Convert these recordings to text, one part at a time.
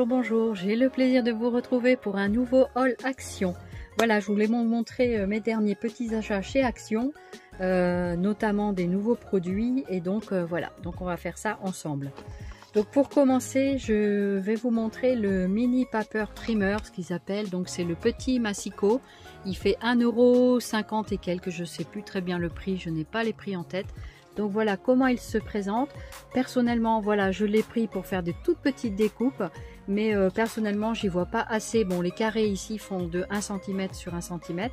bonjour, j'ai le plaisir de vous retrouver pour un nouveau haul Action. Voilà, je voulais vous montrer mes derniers petits achats chez Action, notamment des nouveaux produits, et donc voilà, donc on va faire ça ensemble. Donc pour commencer, je vais vous montrer le mini paper trimmer, ce qu'ils appellent, donc c'est le petit massicot. Il fait 1,50 € et quelques, je ne sais plus très bien le prix, je n'ai pas les prix en tête. Donc voilà comment il se présente. Personnellement, voilà, je l'ai pris pour faire des toutes petites découpes, mais personnellement, j'y vois pas assez. Bon, les carrés ici font de 1 cm sur 1 cm.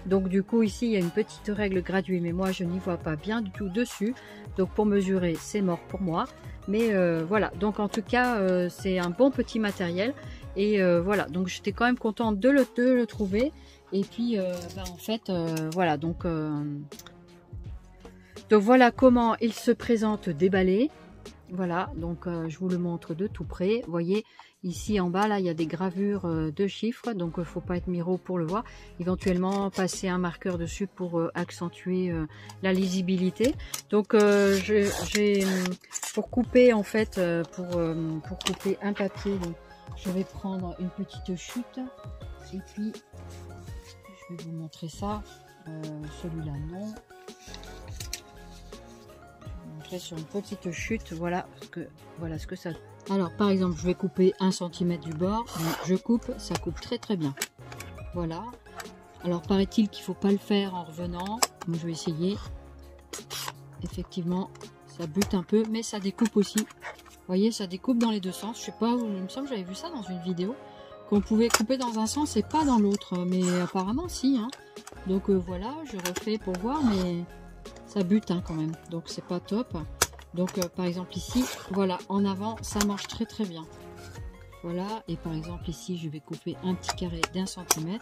Donc du coup, ici, il y a une petite règle graduée, mais moi, je n'y vois pas bien du tout dessus. Donc pour mesurer, c'est mort pour moi. Mais voilà, donc en tout cas, c'est un bon petit matériel. Et voilà, donc j'étais quand même contente de le trouver. Et puis, en fait, voilà, donc voilà comment il se présente déballé. Voilà, donc je vous le montre de tout près. Vous voyez, ici en bas, là, il y a des gravures de chiffres. Donc, il ne faut pas être miro pour le voir. Éventuellement, passer un marqueur dessus pour accentuer la lisibilité. Donc, j'ai pour couper, en fait, pour couper un papier, donc, je vais prendre une petite chute. Et puis, je vais vous montrer ça. Celui-là, non. Sur une petite chute, voilà ce que ça. Alors par exemple, je vais couper 1 cm du bord, donc je coupe, ça coupe très bien. Voilà. Alors paraît-il qu'il faut pas le faire en revenant. Donc, je vais essayer. Effectivement, ça bute un peu, mais ça découpe aussi. Vous voyez, ça découpe dans les deux sens. Je sais pas, il me semble que j'avais vu ça dans une vidéo qu'on pouvait couper dans un sens et pas dans l'autre, mais apparemment si. Hein. Donc voilà, je refais pour voir, mais ça bute hein, quand même, donc c'est pas top. Donc par exemple ici, voilà, en avant ça marche très bien. Voilà, et par exemple ici je vais couper un petit carré d'1 cm.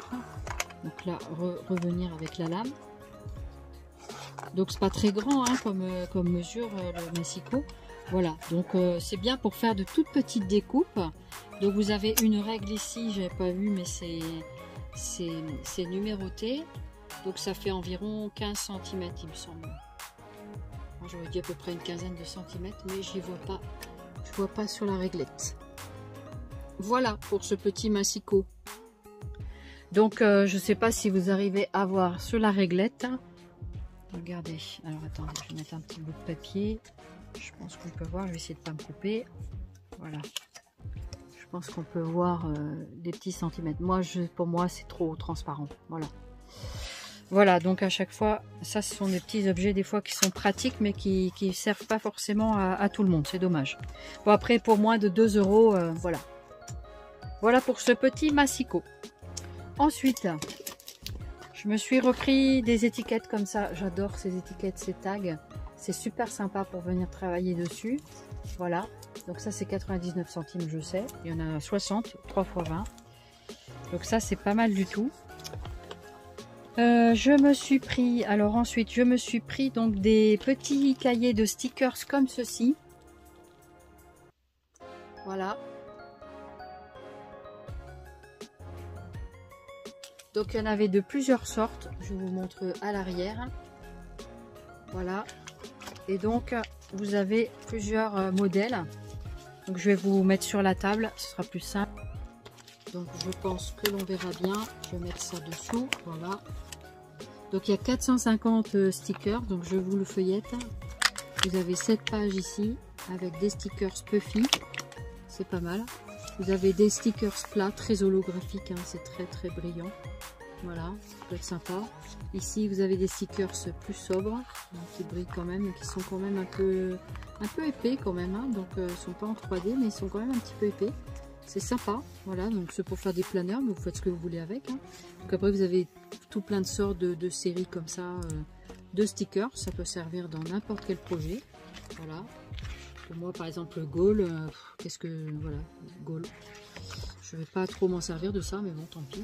Donc là revenir avec la lame. Donc c'est pas très grand hein, comme mesure le massicot. Voilà, donc c'est bien pour faire de toutes petites découpes. Donc vous avez une règle ici, j'avais pas vu, mais c'est numéroté. Donc ça fait environ 15 cm il me semble. Moi j'aurais dit à peu près une quinzaine de centimètres, mais j'y vois pas. Je vois pas sur la réglette. Voilà pour ce petit massicot. Donc je sais pas si vous arrivez à voir sur la réglette. Regardez. Alors attendez, je vais mettre un petit bout de papier. Je pense qu'on peut voir. Je vais essayer de pas me couper. Voilà. Je pense qu'on peut voir des petits centimètres. Moi, pour moi, c'est trop transparent. Voilà. Voilà, donc à chaque fois, ça ce sont des petits objets des fois qui sont pratiques mais qui ne servent pas forcément à tout le monde, c'est dommage. Bon après pour moins de 2 €, voilà. Voilà pour ce petit massicot. Ensuite, je me suis repris des étiquettes comme ça, j'adore ces étiquettes, ces tags. C'est super sympa pour venir travailler dessus. Voilà, donc ça c'est 99 centimes je sais, il y en a 60, 3 x 20. Donc ça c'est pas mal du tout. Je me suis pris, alors ensuite je me suis pris donc des petits cahiers de stickers comme ceci. Voilà. Donc il y en avait de plusieurs sortes, je vous montre à l'arrière. Voilà. Et donc vous avez plusieurs modèles. Donc je vais vous mettre sur la table, ce sera plus simple. Donc je pense que l'on verra bien. Je vais mettre ça dessous, voilà. Donc il y a 450 stickers, donc je vous le feuillette. Vous avez 7 pages ici avec des stickers puffy, c'est pas mal. Vous avez des stickers plats, très holographiques, hein, c'est très brillant. Voilà, ça peut être sympa. Ici vous avez des stickers plus sobres, donc qui brillent quand même, et qui sont quand même un peu épais quand même. Hein, donc ils sont pas en 3D, mais ils sont quand même un petit peu épais. C'est sympa, voilà, donc c'est pour faire des planeurs, mais vous faites ce que vous voulez avec. Hein. Donc après vous avez tout plein de sortes de séries comme ça, de stickers, ça peut servir dans n'importe quel projet. Voilà, pour moi par exemple Gaulle, qu'est-ce que, voilà, Gaulle, je vais pas trop m'en servir de ça, mais bon tant pis,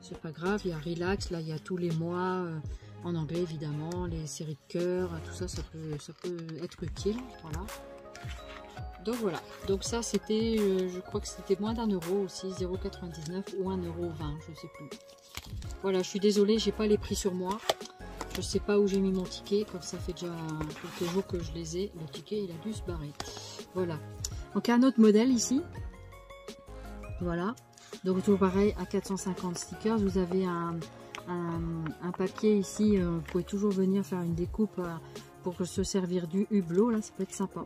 c'est pas grave. Il y a Relax, là il y a tous les mois, en anglais évidemment, les séries de cœurs, tout ça, ça peut être utile, voilà. Donc voilà, donc ça c'était, je crois que c'était moins d'1 € aussi, 0,99 ou 1,20 €, je sais plus. Voilà, je suis désolée, j'ai pas les prix sur moi. Je sais pas où j'ai mis mon ticket, comme ça fait déjà quelques jours que je les ai. Le ticket il a dû se barrer. Voilà. Donc un autre modèle ici. Voilà, donc toujours pareil, à 450 stickers, vous avez un papier ici, vous pouvez toujours venir faire une découpe pour se servir du hublot, là ça peut être sympa.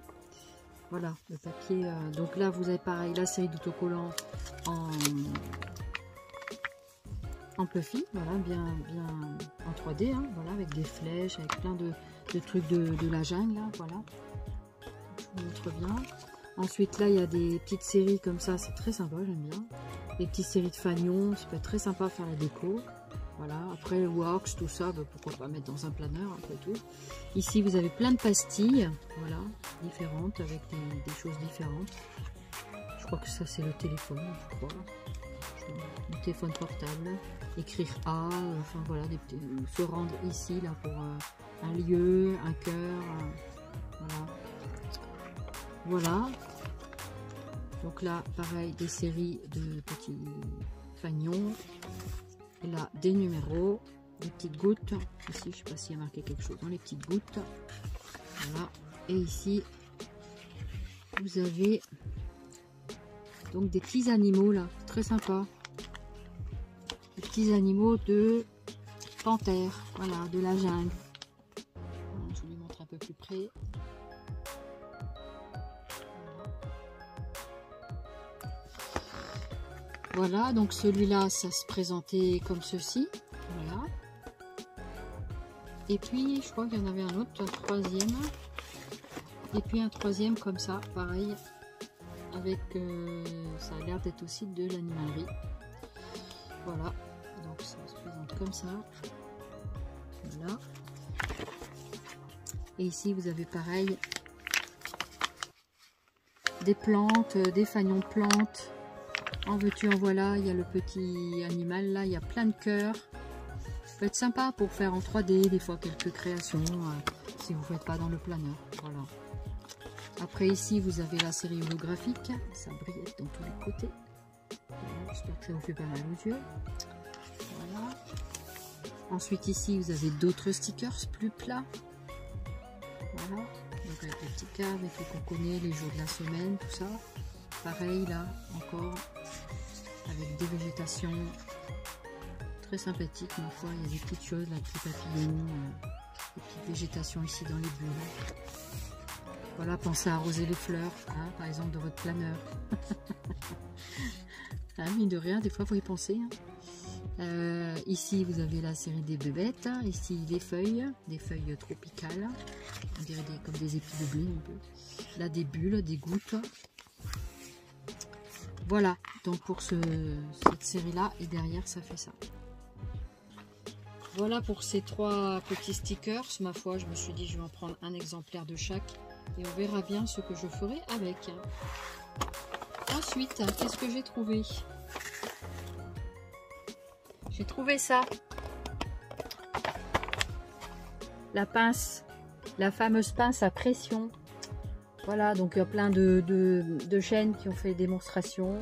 Voilà, le papier, donc là vous avez pareil, la série d'autocollants en puffy, voilà, bien en 3D, hein, voilà, avec des flèches, avec plein de trucs de la jungle, là, voilà. Je vous montre bien. Ensuite, là, il y a des petites séries comme ça, c'est très sympa, j'aime bien. Des petites séries de fanions, ça peut être très sympa à faire la déco. Voilà, après le wax, tout ça, bah, pourquoi pas mettre dans un planeur, après tout. Ici, vous avez plein de pastilles, voilà, différentes, avec des choses différentes. Je crois que ça, c'est le téléphone, je crois. Le téléphone portable, écrire A, enfin voilà, se rendre ici, là, pour un lieu, un cœur, voilà. Voilà, donc là pareil, des séries de petits fanions, et là des numéros, des petites gouttes, ici je sais pas s'il y a marqué quelque chose dans les petites gouttes, voilà, et ici vous avez donc des petits animaux là, très sympa, des petits animaux de panthère, voilà, de la jungle, je vous les montre un peu plus près. Voilà, donc celui-là, ça se présentait comme ceci. Voilà. Et puis, je crois qu'il y en avait un autre, un troisième. Et puis un troisième comme ça, pareil. Avec, ça a l'air d'être aussi de l'animalerie. Voilà, donc ça se présente comme ça. Voilà. Et ici, vous avez pareil, des plantes, des fanions de plantes. En veux-tu, en voilà, il y a le petit animal là, il y a plein de cœurs. Ça peut être sympa pour faire en 3D, des fois quelques créations, si vous ne faites pas dans le planeur. Voilà. Après ici, vous avez la série holographique, ça brille dans tous les côtés. J'espère que ça vous fait pas mal aux yeux. Voilà. Ensuite ici, vous avez d'autres stickers plus plats. Voilà. Donc avec les petits cas, avec les qu'on connaît, les jours de la semaine, tout ça. Pareil là, encore, avec des végétations très sympathiques, ma foi, il y a des petites choses, là, des petits papillons, des petites végétations ici dans les bulles. Voilà, pensez à arroser les fleurs, hein, par exemple, de votre planeur. Hein, mine de rien, des fois, il faut y penser. Hein. Ici, vous avez la série des bébêtes, ici, des feuilles tropicales, on dirait comme des épis de blé un peu. Là, des bulles, des gouttes. Voilà, donc pour cette série là, et derrière ça fait ça. Voilà pour ces trois petits stickers, ma foi, je me suis dit je vais en prendre un exemplaire de chaque et on verra bien ce que je ferai avec. Ensuite, qu'est-ce que j'ai trouvé? J'ai trouvé ça. La pince, la fameuse pince à pression. Voilà, donc il y a plein de chaînes qui ont fait des démonstrations.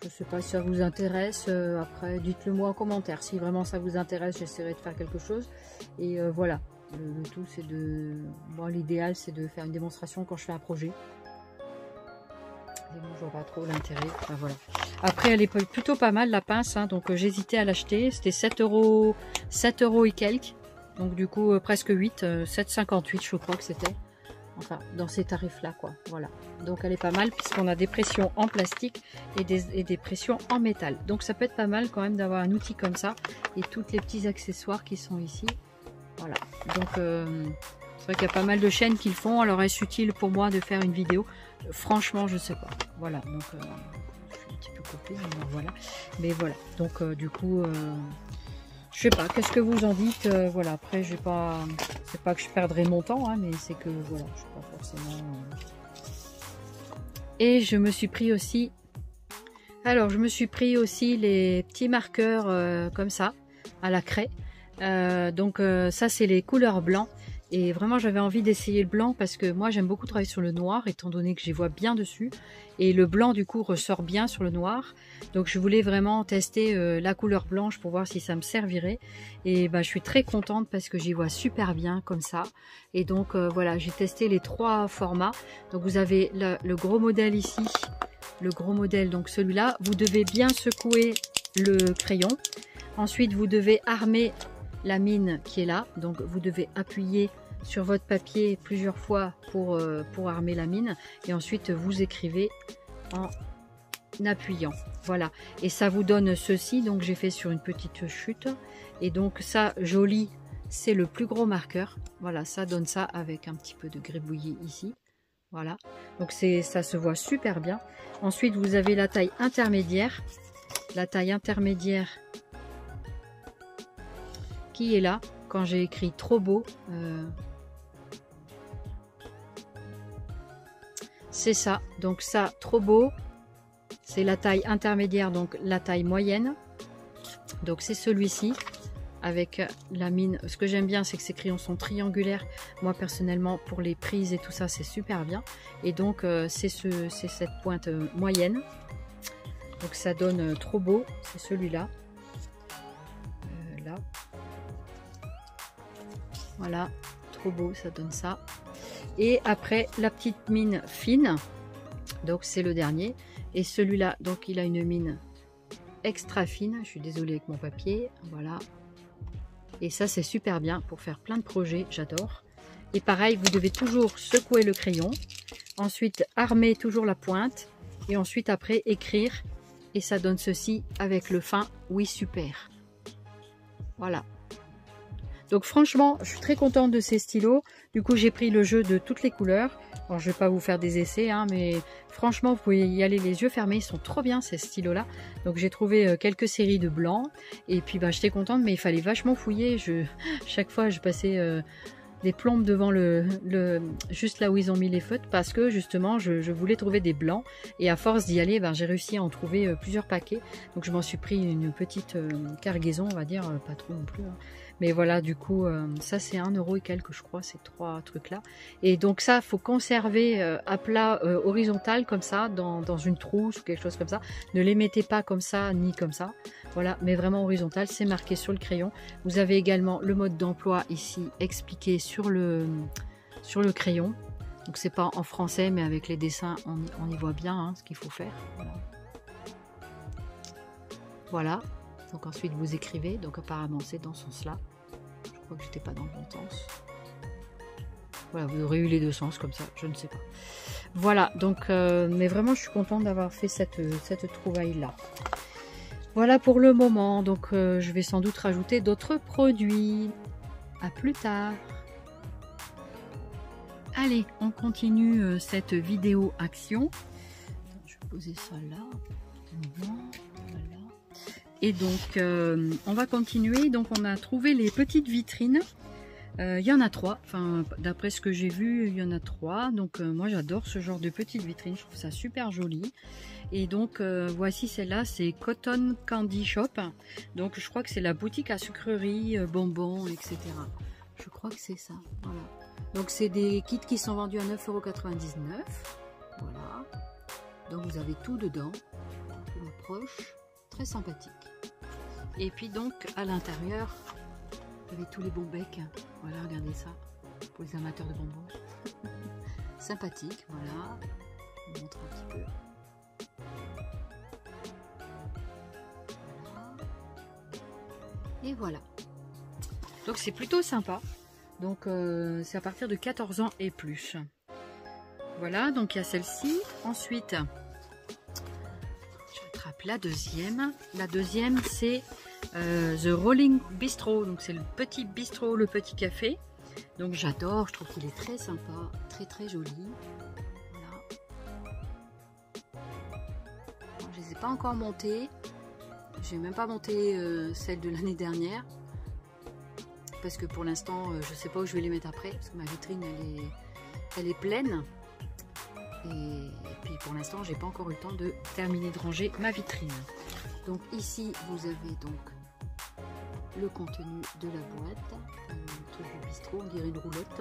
Je ne sais pas si ça vous intéresse. Après, dites-le moi en commentaire. Si vraiment ça vous intéresse, j'essaierai de faire quelque chose. Et voilà, le tout c'est de... Bon, l'idéal c'est de faire une démonstration quand je fais un projet. Et bon, je vois pas trop l'intérêt. Enfin, voilà. Après, elle est plutôt pas mal la pince. Hein, donc j'hésitais à l'acheter. C'était 7 € et quelques. Donc du coup, presque 8. 7,58 je crois que c'était. Enfin, dans ces tarifs-là, quoi. Voilà. Donc, elle est pas mal puisqu'on a des pressions en plastique et des pressions en métal. Donc, ça peut être pas mal quand même d'avoir un outil comme ça et tous les petits accessoires qui sont ici. Voilà. Donc, c'est vrai qu'il y a pas mal de chaînes qui le font. Alors, est-ce utile pour moi de faire une vidéo? Franchement, je sais pas. Voilà. Donc, je suis un petit peu coupée. Voilà. Mais voilà. Donc, du coup... je sais pas, qu'est-ce que vous en dites? Voilà, après, j'ai pas, c'est pas que je perdrai mon temps, hein, mais c'est que voilà, je suis pas forcément. Et je me suis pris aussi. Alors, je me suis pris aussi les petits marqueurs comme ça, à la craie. Donc, ça, c'est les couleurs blancs. Et vraiment, j'avais envie d'essayer le blanc parce que moi, j'aime beaucoup travailler sur le noir, étant donné que j'y vois bien dessus. Et le blanc, du coup, ressort bien sur le noir. Donc, je voulais vraiment tester la couleur blanche pour voir si ça me servirait. Et bah, je suis très contente parce que j'y vois super bien comme ça. Et donc, voilà, j'ai testé les 3 formats. Donc, vous avez le gros modèle ici. Le gros modèle, donc celui-là. Vous devez bien secouer le crayon. Ensuite, vous devez armer la mine qui est là, donc vous devez appuyer sur votre papier plusieurs fois pour armer la mine, et ensuite vous écrivez en appuyant. Voilà, et ça vous donne ceci. Donc j'ai fait sur une petite chute, et donc ça joli, c'est le plus gros marqueur. Voilà, ça donne ça avec un petit peu de gribouillis ici. Voilà, donc ça se voit super bien. Ensuite vous avez la taille intermédiaire, qui est là quand j'ai écrit trop beau. C'est ça, donc ça, trop beau, c'est la taille intermédiaire, donc la taille moyenne. Donc c'est celui-ci avec la mine. Ce que j'aime bien, c'est que ces crayons sont triangulaires. Moi personnellement, pour les prises et tout ça, c'est super bien. Et donc c'est cette pointe moyenne. Donc ça donne trop beau, c'est celui-là. Là. Voilà, trop beau, ça donne ça. Et après, la petite mine fine, donc c'est le dernier. Et celui-là, donc il a une mine extra fine. Je suis désolée avec mon papier, voilà. Et ça, c'est super bien pour faire plein de projets, j'adore. Et pareil, vous devez toujours secouer le crayon. Ensuite, armer toujours la pointe. Et ensuite, après, écrire. Et ça donne ceci avec le fin. Oui, super. Voilà. Donc franchement, je suis très contente de ces stylos. Du coup, j'ai pris le jeu de toutes les couleurs. Alors, je vais pas vous faire des essais, hein, mais franchement, vous pouvez y aller les yeux fermés. Ils sont trop bien, ces stylos-là. Donc, j'ai trouvé quelques séries de blancs. Et puis, bah, j'étais contente, mais il fallait vachement fouiller. Chaque fois, je passais des plombes devant juste là où ils ont mis les feutres, parce que justement, je voulais trouver des blancs. Et à force d'y aller, ben, j'ai réussi à en trouver plusieurs paquets. Donc, je m'en suis pris une petite cargaison, on va dire, pas trop non plus, hein. Mais voilà, du coup, ça c'est 1 € et quelques, je crois, ces 3 trucs-là. Et donc ça, faut conserver à plat horizontal, comme ça, dans une trousse ou quelque chose comme ça. Ne les mettez pas comme ça, ni comme ça. Voilà, mais vraiment horizontal, c'est marqué sur le crayon. Vous avez également le mode d'emploi ici, expliqué sur le crayon. Donc c'est pas en français, mais avec les dessins, on y voit bien hein, ce qu'il faut faire. Voilà. Donc ensuite vous écrivez, donc apparemment c'est dans ce sens-là. Je crois que j'étais pas dans le bon sens. Voilà, vous aurez eu les deux sens comme ça, je ne sais pas. Voilà, donc mais vraiment je suis contente d'avoir fait cette trouvaille-là. Voilà pour le moment, donc je vais sans doute rajouter d'autres produits. À plus tard. Allez, on continue cette vidéo action. Je vais poser ça là. Voilà. Et donc, on va continuer. Donc, on a trouvé les petites vitrines. Il y en a 3. Enfin, d'après ce que j'ai vu, il y en a 3. Donc, moi, j'adore ce genre de petites vitrines. Je trouve ça super joli. Et donc, voici celle-là. C'est Cotton Candy Shop. Donc, je crois que c'est la boutique à sucreries, bonbons, etc. Je crois que c'est ça. Voilà. Donc, c'est des kits qui sont vendus à 9,99 €. Voilà. Donc, vous avez tout dedans. Je m'approche. Très sympathique. Et puis donc à l'intérieur vous avez tous les bons becs. Voilà, regardez ça pour les amateurs de bonbons. Sympathique, voilà. Je vous montre un petit peu. Voilà. Et voilà. Donc c'est plutôt sympa. Donc c'est à partir de 14 ans et plus. Voilà, donc il y a celle-ci. Ensuite la deuxième. La deuxième, c'est The Rolling Bistro. Donc, c'est le petit bistrot, le petit café. Donc, j'adore. Je trouve qu'il est très sympa. Très, très joli. Voilà. Bon, je ne les ai pas encore montées. Je n'ai même pas monté celle de l'année dernière. Parce que pour l'instant, je ne sais pas où je vais les mettre après. Parce que ma vitrine, elle est pleine. Et puis pour l'instant, j'ai pas encore eu le temps de terminer de ranger ma vitrine. Donc ici, vous avez donc le contenu de la boîte. Un truc du bistrot, on dirait une roulotte.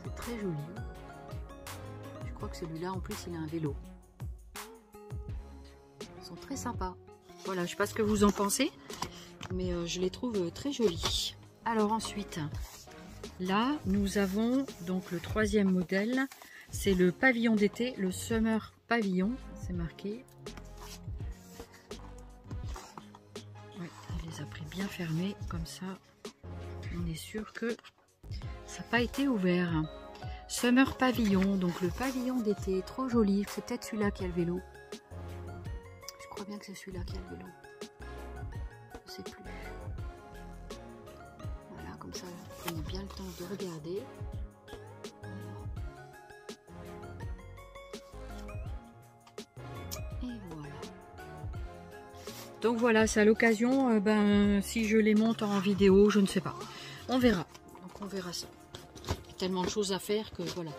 C'est très joli. Je crois que celui-là, en plus, il a un vélo. Ils sont très sympas. Voilà, je sais pas ce que vous en pensez, mais je les trouve très jolis. Alors ensuite, là, nous avons donc le troisième modèle. C'est le pavillon d'été, le Summer Pavillon. C'est marqué. Ouais, il les a pris bien fermés, comme ça, on est sûr que ça n'a pas été ouvert. Summer Pavillon, donc le pavillon d'été, trop joli. C'est peut-être celui-là qui a le vélo. Je crois bien que c'est celui-là qui a le vélo. Je sais plus. Voilà, comme ça, prenez bien le temps de regarder. Et voilà. Donc voilà, c'est à l'occasion, si je les monte en vidéo, je ne sais pas. On verra. Donc on verra ça. Il y a tellement de choses à faire que voilà.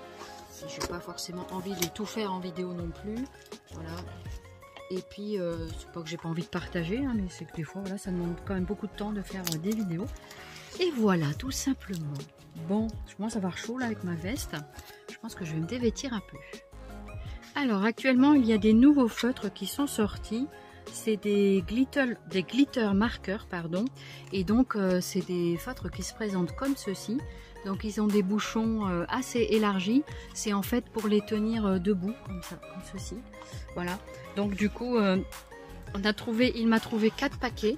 Je n'ai pas forcément envie de tout faire en vidéo non plus. Voilà. Et puis, c'est pas que j'ai pas envie de partager, hein, mais c'est que des fois, voilà, ça demande quand même beaucoup de temps de faire des vidéos. Et voilà, tout simplement. Bon, je commence à avoir chaud là avec ma veste. Je pense que je vais me dévêtir un peu. Alors, actuellement, il y a des nouveaux feutres qui sont sortis. C'est des glitter marqueurs, pardon. Et donc, c'est des feutres qui se présentent comme ceci. Donc, ils ont des bouchons assez élargis. C'est en fait pour les tenir debout, comme ça, comme ceci. Voilà. Donc, du coup, il m'a trouvé 4 paquets.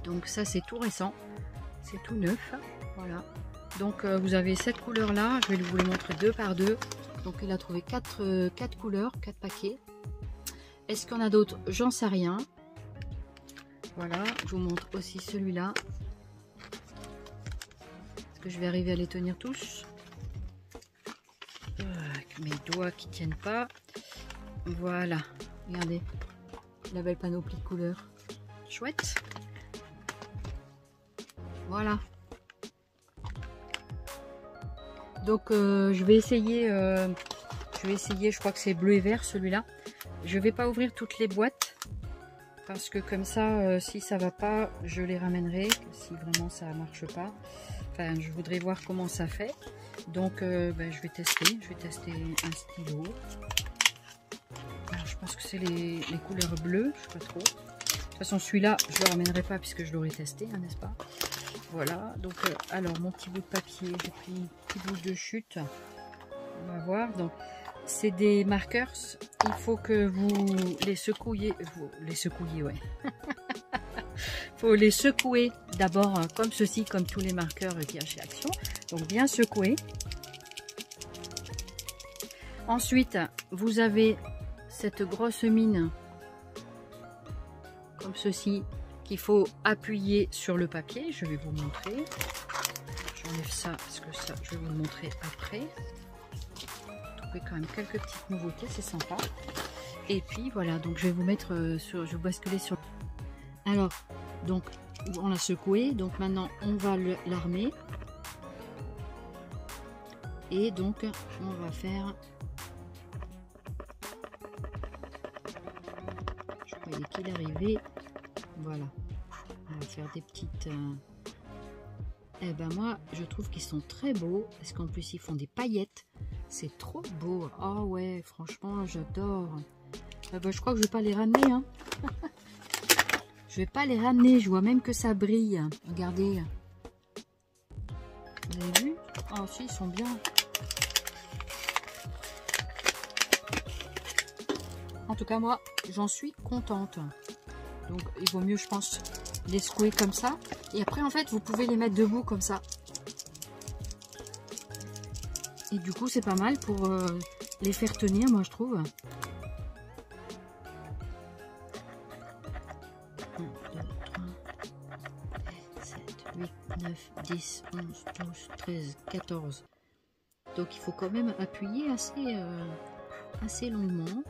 Donc, ça, c'est tout récent. C'est tout neuf. Voilà. Donc, vous avez cette couleur-là. Je vais vous les montrer 2 par 2. Donc, il a trouvé 4 couleurs, 4 paquets. Est-ce qu'il y en a d'autres? J'en sais rien. Voilà, je vous montre aussi celui-là. Est-ce que je vais arriver à les tenir tous? Avec mes doigts qui ne tiennent pas. Voilà, regardez. La belle panoplie de couleurs. Chouette. Voilà. Donc, je vais essayer, je crois que c'est bleu et vert celui-là. Je vais pas ouvrir toutes les boîtes parce que comme ça, si ça va pas, je les ramènerai. Si vraiment ça marche pas, enfin, je voudrais voir comment ça fait. Donc, je vais tester. Je vais tester un stylo. Alors, je pense que c'est les couleurs bleues, je sais pas trop. De toute façon, celui-là, je le ramènerai pas puisque je l'aurais testé, hein, n'est-ce pas? Voilà. Donc, alors mon petit bout de papier, j'ai pris une petite boule de chute. On va voir. Donc, c'est des marqueurs, il faut que vous les secouiez, ouais. Faut les secouer d'abord comme ceci, comme tous les marqueurs qu'il y a chez Action. Donc bien secouer. Ensuite, vous avez cette grosse mine, comme ceci, qu'il faut appuyer sur le papier. Je vais vous montrer. J'enlève ça parce que ça, je vais vous le montrer après. Quand même quelques petites nouveautés, c'est sympa. Et puis voilà, donc je vais vous mettre je vais basculer sur. Alors, donc on l'a secoué, donc maintenant on va l'armer. Et donc on va faire. Je croyais qu'il arrivait. Voilà. On va faire des petites. Eh ben moi, je trouve qu'ils sont très beaux parce qu'en plus ils font des paillettes. C'est trop beau. Ah ouais, franchement, j'adore. Je crois que je vais pas les ramener. Hein. Je vais pas les ramener. Je vois même que ça brille. Regardez. Vous avez vu? Oh si, ils sont bien. En tout cas, moi, j'en suis contente. Donc, il vaut mieux, je pense, les secouer comme ça. Et après, en fait, vous pouvez les mettre debout comme ça. Et du coup, c'est pas mal pour les faire tenir, moi, je trouve. 1, 2, 3, 7, 8, 9, 10, 11, 12, 13, 14. Donc, il faut quand même appuyer assez longuement.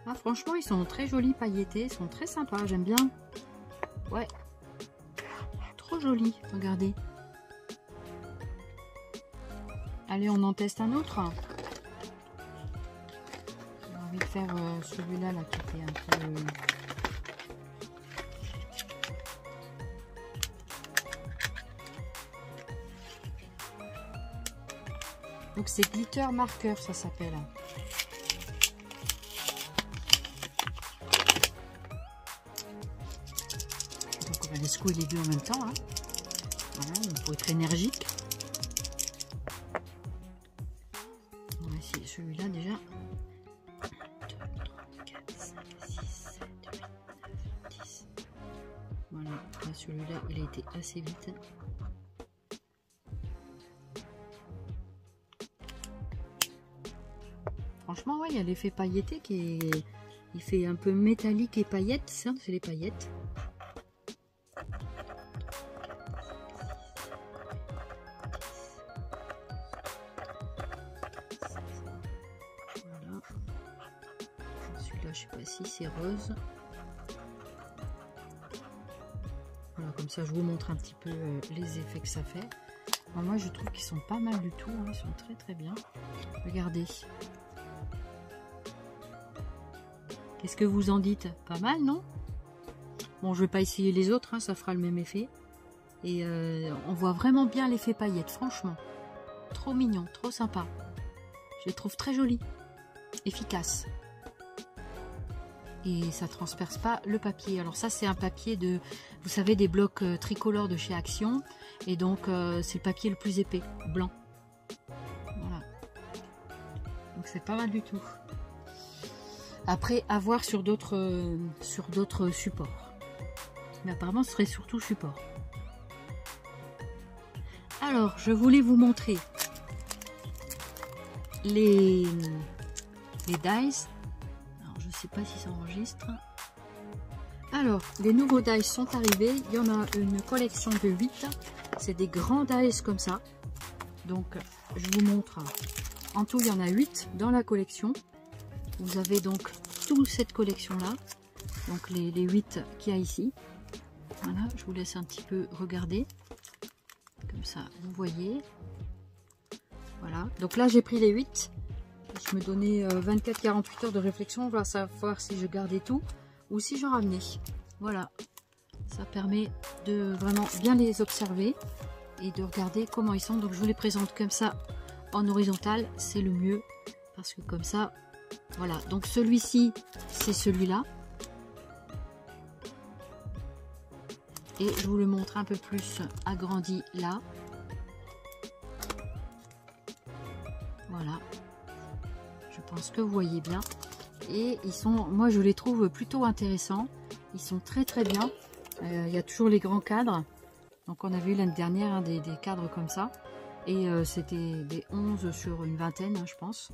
Ah, franchement, ils sont très jolis, pailletés. Ils sont très sympas, j'aime bien. Ouais. Trop jolis, regardez. Allez, on en teste un autre. J'ai envie de faire celui-là là, qui était un peu Donc c'est glitter marqueur, ça s'appelle. Donc on va les secouer les deux en même temps. Hein. Voilà, il faut être énergique. On va essayer celui-là déjà. 1, 2, 3, 4, 5, 6, 7, 8, 9, 10. Voilà, celui-là il a été assez vite. Franchement, ouais, il y a l'effet pailleté qui est... Il fait un peu métallique et paillettes, ça, c'est les paillettes. Voilà. Celui-là, je sais pas si c'est rose. Voilà, comme ça, je vous montre un petit peu les effets que ça fait. Alors, moi, je trouve qu'ils sont pas mal du tout, hein, ils sont très très bien. Regardez. Qu'est-ce que vous en dites? Pas mal, non? Bon, je vais pas essayer les autres, hein, ça fera le même effet. Et on voit vraiment bien l'effet paillettes, franchement. Trop mignon, trop sympa. Je les trouve très jolis, efficaces. Et ça transperce pas le papier. Alors ça, c'est un papier de, vous savez, des blocs tricolores de chez Action. Et donc, c'est le papier le plus épais, blanc. Voilà. Donc c'est pas mal du tout. Après, à voir sur d'autres supports. Mais apparemment, ce serait surtout support. Alors, je voulais vous montrer les dies. Alors, je ne sais pas si ça enregistre. Alors, les nouveaux dies sont arrivés. Il y en a une collection de 8. C'est des grands dies comme ça. Donc, je vous montre. En tout, il y en a 8 dans la collection. Vous avez donc toute cette collection là, donc les 8 qu'il y a ici. Voilà, je vous laisse un petit peu regarder, comme ça vous voyez. Voilà, donc là j'ai pris les 8, je me donnais 24-48 heures de réflexion, on va savoir si je gardais tout ou si j'en ramenais. Voilà, ça permet de vraiment bien les observer et de regarder comment ils sont. Donc je vous les présente comme ça en horizontal, c'est le mieux, parce que comme ça, voilà, donc celui-ci, c'est celui-là. Et je vous le montre un peu plus agrandi là. Voilà. Je pense que vous voyez bien. Et ils sont, moi je les trouve plutôt intéressants. Ils sont très très bien. Il y a toujours les grands cadres. Donc on avait eu l'année dernière hein, des cadres comme ça. Et c'était des 11 sur une vingtaine, hein, je pense.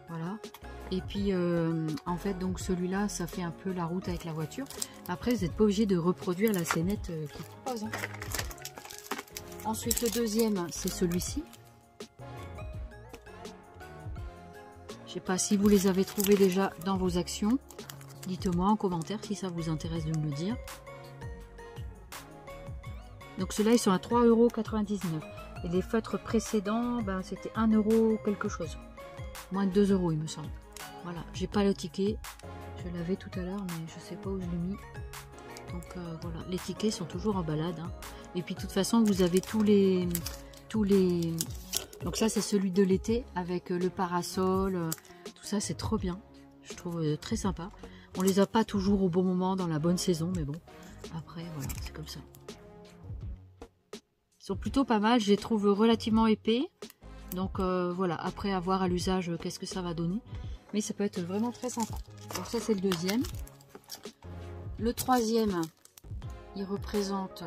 Voilà. Et puis en fait donc celui-là ça fait un peu la route avec la voiture. Après vous n'êtes pas obligé de reproduire la scénette qu'ils proposent. Hein. Ensuite le deuxième c'est celui-ci. Je sais pas si vous les avez trouvés déjà dans vos actions. Dites-moi en commentaire si ça vous intéresse de me le dire. Donc ceux-là ils sont à 3,99 €. Et les feutres précédents ben, c'était 1 € quelque chose. Moins de 2 € il me semble. Voilà, j'ai pas le ticket. Je l'avais tout à l'heure, mais je sais pas où je l'ai mis. Donc voilà, les tickets sont toujours en balade. Hein. Et puis de toute façon, vous avez tous les. Donc ça, c'est celui de l'été avec le parasol. Tout ça, c'est trop bien. Je trouve très sympa. On les a pas toujours au bon moment dans la bonne saison, mais bon. Après, voilà, c'est comme ça. Ils sont plutôt pas mal. Je les trouve relativement épais. Donc voilà, après à voir à l'usage qu'est-ce que ça va donner. Mais ça peut être vraiment très sympa. Alors ça c'est le deuxième. Le troisième, il représente...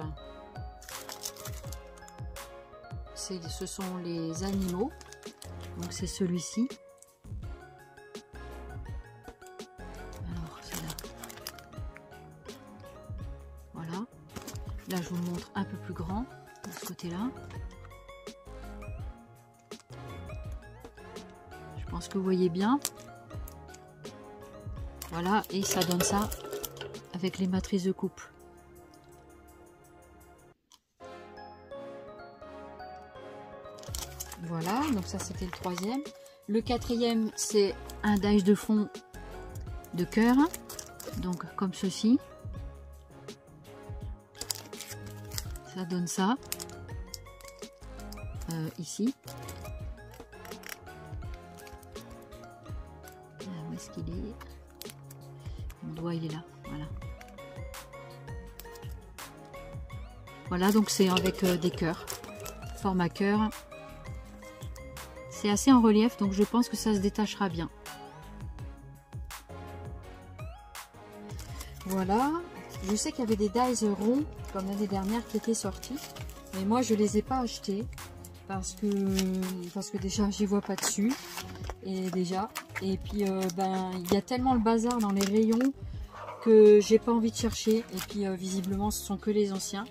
Ce sont les animaux. Donc c'est celui-ci. Alors c'est là. Voilà. Là je vous montre un peu plus grand de ce côté-là. Je pense que vous voyez bien. Voilà, et ça donne ça avec les matrices de coupe. Voilà, donc ça c'était le troisième. Le quatrième, c'est un die de fond de cœur. Donc comme ceci. Ça donne ça. Ici. est-ce qu'il est? Mon doigt il est là, voilà. Voilà, donc c'est avec des cœurs, format cœur. C'est assez en relief, donc je pense que ça se détachera bien. Voilà, je sais qu'il y avait des dies ronds, comme l'année dernière, qui étaient sortis. Mais moi, je les ai pas achetés, parce que déjà, j'y vois pas dessus. Et puis, il y a tellement le bazar dans les rayons, que j'ai pas envie de chercher. Et puis, visiblement, ce sont que les anciens.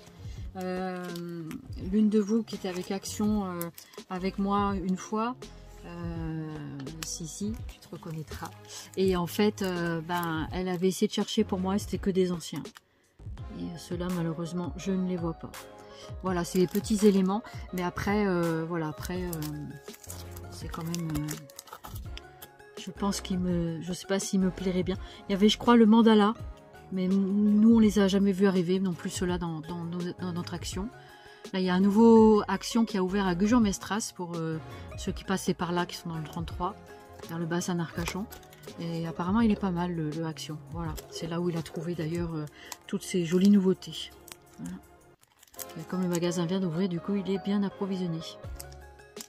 L'une de vous qui était avec Action avec moi une fois, si tu te reconnaîtras, et en fait elle avait essayé de chercher pour moi, c'était que des anciens, et ceux-là malheureusement je ne les vois pas. Voilà, c'est les petits éléments, mais après c'est quand même je pense je sais pas s'il me plairait bien. Il y avait, je crois, le mandala, mais nous on les a jamais vus arriver non plus, ceux-là dans notre Action. Là il y a un nouveau Action qui a ouvert à Gujan-Mestras pour ceux qui passaient par là, qui sont dans le 33, vers le bassin d'Arcachon, et apparemment il est pas mal le Action. Voilà, c'est là où il a trouvé d'ailleurs toutes ces jolies nouveautés. Voilà. Et comme le magasin vient d'ouvrir, du coup il est bien approvisionné.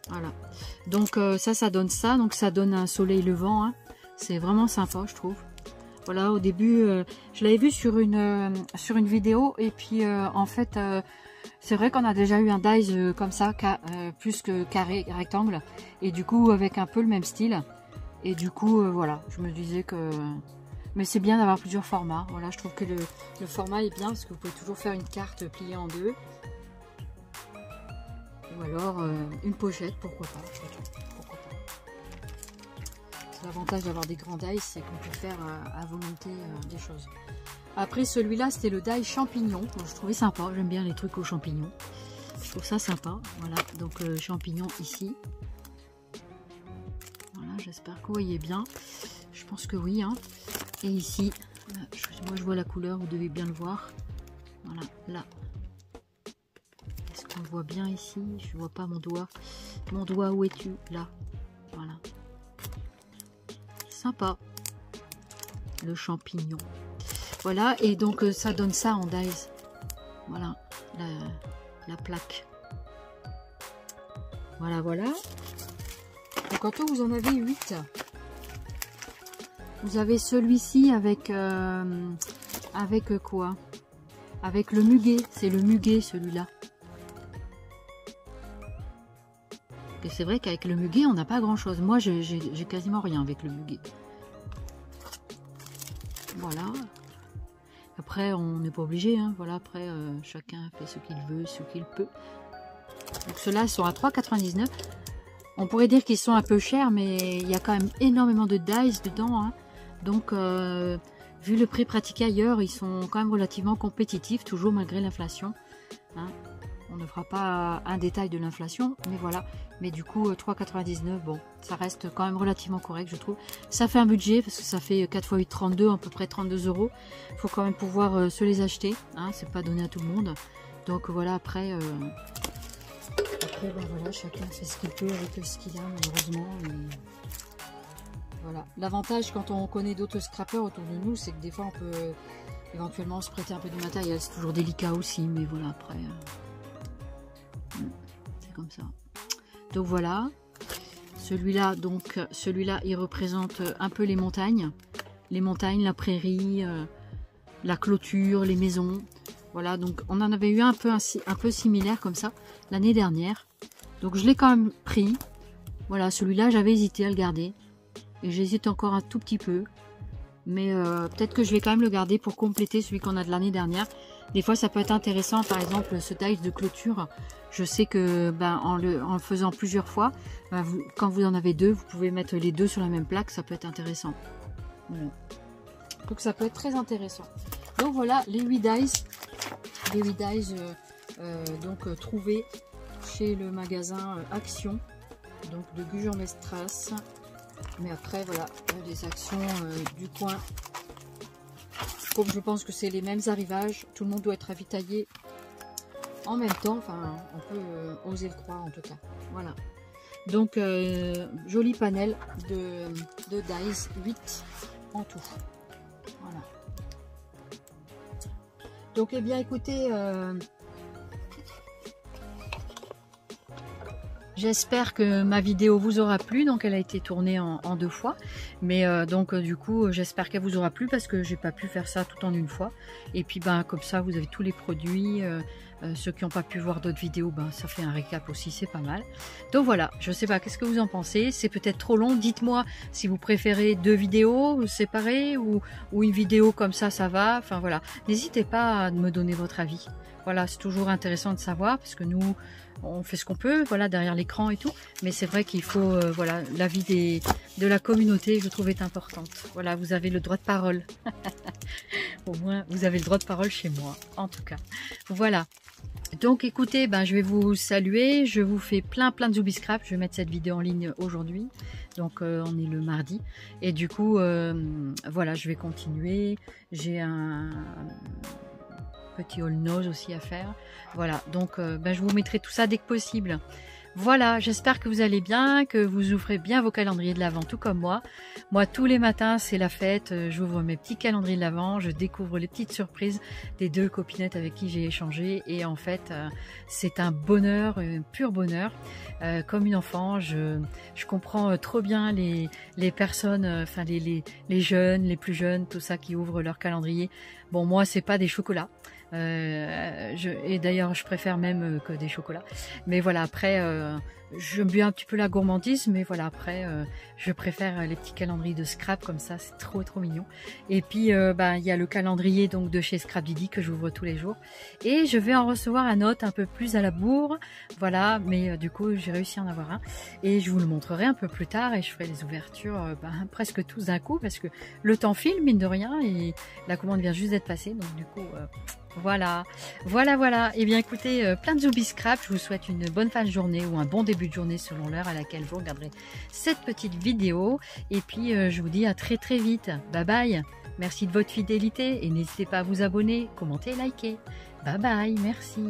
Voilà, donc ça donne ça, donc ça donne un soleil levant, hein. C'est vraiment sympa, je trouve. Voilà, au début je l'avais vu sur une vidéo, et puis en fait c'est vrai qu'on a déjà eu un dies comme ça, plus que carré, rectangle, et du coup avec un peu le même style, et du coup voilà, je me disais que, mais c'est bien d'avoir plusieurs formats. Voilà, je trouve que le format est bien, parce que vous pouvez toujours faire une carte pliée en deux, ou alors une pochette, pourquoi pas. C'est l'avantage d'avoir des grands dies, c'est qu'on peut faire à volonté des choses. Après celui-là, c'était le die champignon. Donc, je trouvais sympa, j'aime bien les trucs aux champignons. Je trouve ça sympa. Voilà, donc champignon ici. Voilà, j'espère que vous voyez bien. Je pense que oui, hein. Et ici, moi je vois la couleur, vous devez bien le voir. Voilà, là. Est-ce qu'on le voit bien ici? Je vois pas mon doigt. Mon doigt, où es-tu? Là. Voilà. Sympa. Le champignon. Voilà, et donc ça donne ça en dies. Voilà, la plaque. Voilà. Donc en tout, vous en avez 8. Vous avez celui-ci avec quoi? Avec le muguet. C'est le muguet, celui-là. Et c'est vrai qu'avec le muguet, on n'a pas grand-chose. Moi, j'ai quasiment rien avec le muguet. Voilà. Après, on n'est pas obligé, hein. Voilà, après, chacun fait ce qu'il veut, ce qu'il peut. Donc ceux-là sont à 3,99 €. On pourrait dire qu'ils sont un peu chers, mais il y a quand même énormément de dies dedans, hein. Donc, vu le prix pratiqué ailleurs, ils sont quand même relativement compétitifs, toujours malgré l'inflation, hein. On ne fera pas un détail de l'inflation, mais voilà. Mais du coup, 3,99 €, bon, ça reste quand même relativement correct, je trouve. Ça fait un budget, parce que ça fait 4 x 8, 32, à peu près 32 €. Il faut quand même pouvoir se les acheter, hein, c'est pas donné à tout le monde. Donc voilà, après ben voilà, chacun fait ce qu'il peut avec ce qu'il a, malheureusement. Et voilà. L'avantage, quand on connaît d'autres scrappers autour de nous, c'est que des fois, on peut éventuellement se prêter un peu du matériel. C'est toujours délicat aussi, mais voilà, après... c'est comme ça. Donc voilà, celui-là, il représente un peu les montagnes, la prairie, la clôture, les maisons. Voilà, donc on en avait eu un peu similaire comme ça l'année dernière. Donc je l'ai quand même pris. Voilà, celui-là, j'avais hésité à le garder. Et j'hésite encore un tout petit peu. Mais peut-être que je vais quand même le garder pour compléter celui qu'on a de l'année dernière. Des fois, ça peut être intéressant. Par exemple, ce taille de clôture, je sais que en le faisant plusieurs fois, quand vous en avez deux, vous pouvez mettre les deux sur la même plaque. Ça peut être intéressant. Voilà. Donc ça peut être très intéressant. Donc voilà, les 8 dies. Les 8 dies trouvés chez le magasin Action. Donc de Gujan-Mestras. Mais après, voilà, des Actions du coin. Comme je pense que c'est les mêmes arrivages, tout le monde doit être ravitaillé en même temps. Enfin, on peut oser le croire en tout cas. Voilà. Donc joli panel de dies, 8 en tout. Voilà. Donc eh bien écoutez, j'espère que ma vidéo vous aura plu. Donc elle a été tournée en 2 fois, mais donc du coup j'espère qu'elle vous aura plu parce que j'ai pas pu faire ça tout en une fois. Et puis ben comme ça vous avez tous les produits. Ceux qui n'ont pas pu voir d'autres vidéos, ben, ça fait un récap aussi, c'est pas mal. Donc voilà, je sais pas, qu'est-ce que vous en pensez? C'est peut-être trop long, dites-moi si vous préférez 2 vidéos séparées ou une vidéo comme ça va. Enfin voilà, n'hésitez pas à me donner votre avis. Voilà, c'est toujours intéressant de savoir parce que nous, on fait ce qu'on peut, voilà, derrière l'écran et tout. Mais c'est vrai qu'il faut, voilà, l'avis de la communauté, je trouve, est importante. Voilà, vous avez le droit de parole. Au moins, vous avez le droit de parole chez moi, en tout cas. Voilà. Donc écoutez, ben, je vais vous saluer, je vous fais plein de Zooby Scrap, je vais mettre cette vidéo en ligne aujourd'hui, donc on est le mardi, et du coup, voilà, je vais continuer, j'ai un petit haul nose aussi à faire, voilà, donc ben, je vous mettrai tout ça dès que possible. Voilà, j'espère que vous allez bien, que vous ouvrez bien vos calendriers de l'Avent, tout comme moi. Moi, tous les matins, c'est la fête. J'ouvre mes petits calendriers de l'Avent, je découvre les petites surprises des 2 copinettes avec qui j'ai échangé. Et en fait, c'est un bonheur, un pur bonheur. Comme une enfant, je comprends trop bien les personnes, enfin les jeunes, les plus jeunes, tout ça qui ouvrent leur calendrier. Bon, moi, c'est pas des chocolats. Et d'ailleurs je préfère même que des chocolats, mais voilà, après je me buis un petit peu la gourmandise, mais voilà, après je préfère les petits calendriers de Scrap comme ça, c'est trop mignon. Et puis ben, il y a le calendrier donc de chez Scrap Didi que j'ouvre tous les jours, et je vais en recevoir un autre un peu plus à la bourre, voilà, mais du coup j'ai réussi à en avoir un et je vous le montrerai un peu plus tard, et je ferai les ouvertures ben, presque tous d'un coup parce que le temps file mine de rien et la commande vient juste d'être passée, donc du coup voilà. Et bien écoutez, plein de Zooby Scrap, je vous souhaite une bonne fin de journée ou un bon début de journée selon l'heure à laquelle vous regarderez cette petite vidéo. Et puis je vous dis à très vite. Bye bye. Merci de votre fidélité et n'hésitez pas à vous abonner, commenter, liker. Bye bye, merci.